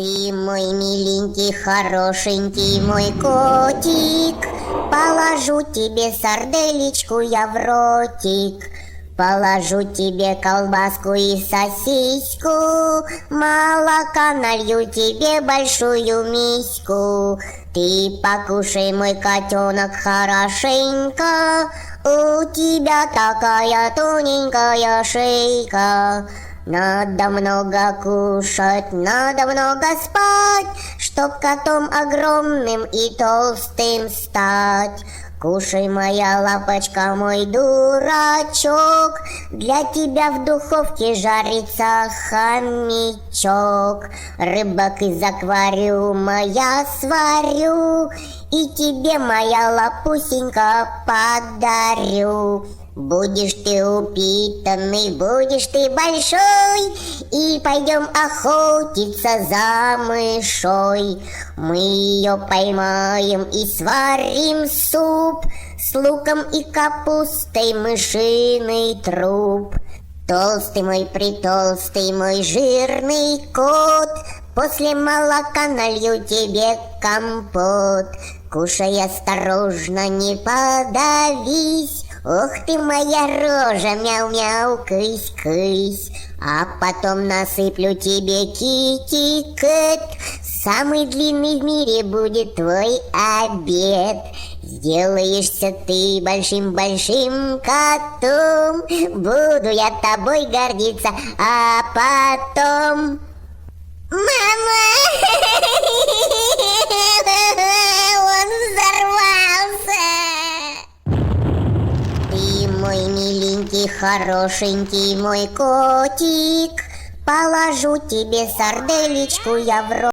Ты мой миленький, хорошенький мой котик, положу тебе сарделечку я в ротик, положу тебе колбаску и сосиску, молока налью тебе большую миську. Ты покушай, мой котенок, хорошенько, у тебя такая тоненькая шейка. Надо много кушать, надо много спать, чтоб котом огромным и толстым стать. Кушай, моя лапочка, мой дурачок, для тебя в духовке жарится хомячок. Рыбок из аквариума я сварю и тебе, моя лапусенька, подарю. Будешь ты упитанный, будешь ты большой, и пойдем охотиться за мышой. Мы ее поймаем и сварим суп с луком и капустой, мышиный труп. Толстый мой, притолстый мой жирный кот, после молока налью тебе компот. Кушай осторожно, не подавись. Ох ты моя рожа, мяу-мяу, кысь-кысь. А потом насыплю тебе китикет. Самый длинный в мире будет твой обед. Сделаешься ты большим-большим котом, буду я тобой гордиться, а потом... Мама! Он взорвался! Ты мой миленький, хорошенький мой котик, положу тебе сарделечку я в рот.